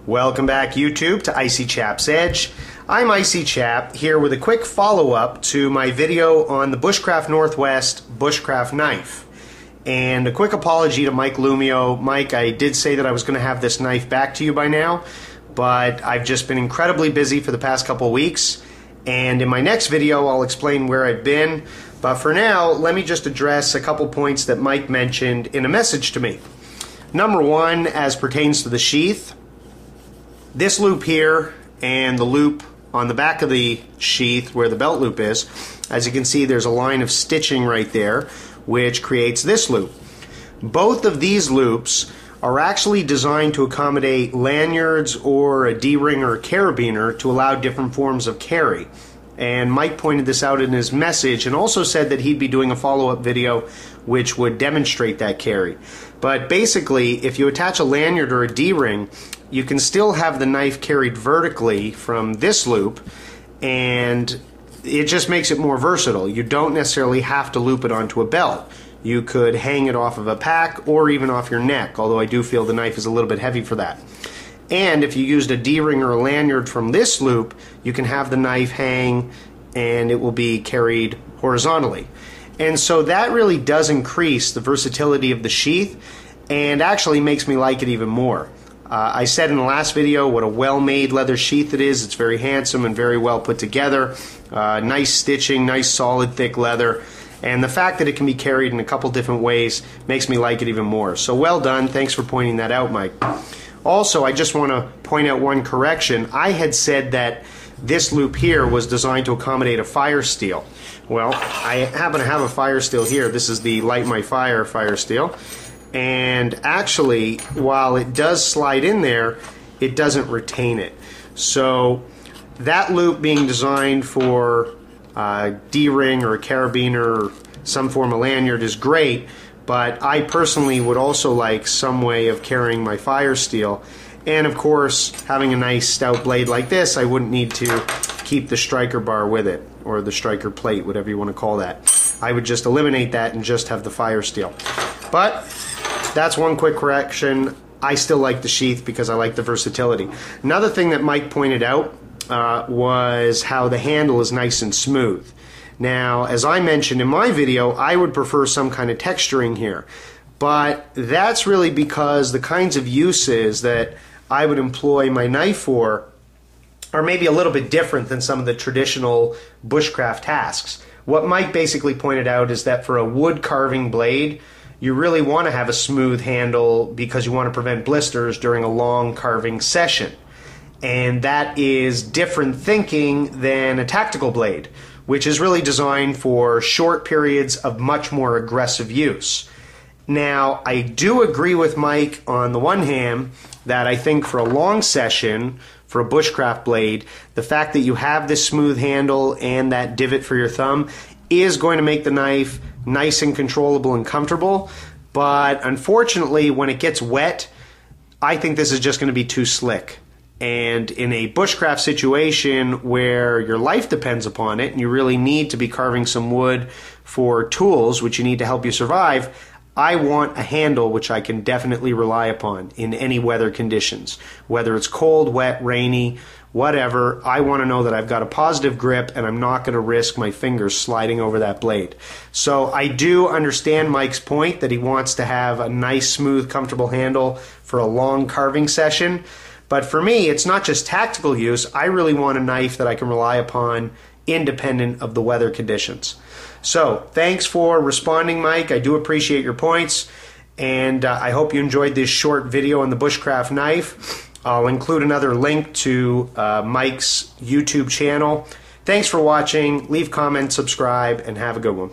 Welcome back, YouTube, to Icy Chap's Edge. I'm Icy Chap, here with a quick follow-up to my video on the Bushcraft Northwest Bushcraft Knife. And a quick apology to Mike Lummio. Mike, I did say that I was going to have this knife back to you by now, but I've just been incredibly busy for the past couple weeks. And in my next video, I'll explain where I've been. But for now, let me just address a couple points that Mike mentioned in a message to me. Number one, as pertains to the sheath, this loop here and the loop on the back of the sheath where the belt loop is, as you can see, there's a line of stitching right there which creates this loop. Both of these loops are actually designed to accommodate lanyards or a D-ring or a carabiner to allow different forms of carry. And Mike pointed this out in his message and also said that he'd be doing a follow-up video which would demonstrate that carry. But basically, if you attach a lanyard or a D-ring, you can still have the knife carried vertically from this loop, and it just makes it more versatile. You don't necessarily have to loop it onto a belt. You could hang it off of a pack or even off your neck, although I do feel the knife is a little bit heavy for that. And if you used a D-ring or a lanyard from this loop, you can have the knife hang and it will be carried horizontally. And so that really does increase the versatility of the sheath and actually makes me like it even more. I said in the last video what a well-made leather sheath it is. It's very handsome and very well put together. Nice stitching, nice solid thick leather. And the fact that it can be carried in a couple different ways makes me like it even more. So well done. Thanks for pointing that out, Mike. Also, I just want to point out one correction. I had said that this loop here was designed to accommodate a fire steel. Well, I happen to have a fire steel here. This is the Light My Fire steel. And actually, while it does slide in there, it doesn't retain it. So that loop being designed for a D-ring or a carabiner or some form of lanyard is great, but I personally would also like some way of carrying my fire steel. And of course, having a nice stout blade like this, I wouldn't need to keep the striker bar with it, or the striker plate, whatever you want to call that. I would just eliminate that and just have the fire steel. But that's one quick correction. I still like the sheath because I like the versatility. Another thing that Mike pointed out was how the handle is nice and smooth. Now, as I mentioned in my video, I would prefer some kind of texturing here. But that's really because the kinds of uses that I would employ my knife for are maybe a little bit different than some of the traditional bushcraft tasks. What Mike basically pointed out is that for a wood carving blade, you really want to have a smooth handle because you want to prevent blisters during a long carving session. And that is different thinking than a tactical blade, which is really designed for short periods of much more aggressive use. Now, I do agree with Mike on the one hand that I think for a long session, for a bushcraft blade, the fact that you have this smooth handle and that divot for your thumb is going to make the knife nice and controllable and comfortable. But unfortunately, when it gets wet, I think this is just going to be too slick. And in a bushcraft situation where your life depends upon it and you really need to be carving some wood for tools which you need to help you survive, I want a handle which I can definitely rely upon in any weather conditions. Whether it's cold, wet, rainy, whatever, I want to know that I've got a positive grip and I'm not going to risk my fingers sliding over that blade. So I do understand Mike's point that he wants to have a nice, smooth, comfortable handle for a long carving session. But for me, it's not just tactical use. I really want a knife that I can rely upon independent of the weather conditions. So, thanks for responding, Mike. I do appreciate your points, and I hope you enjoyed this short video on the Bushcraft Knife. I'll include another link to Mike's YouTube channel. Thanks for watching. Leave comments, subscribe, and have a good one.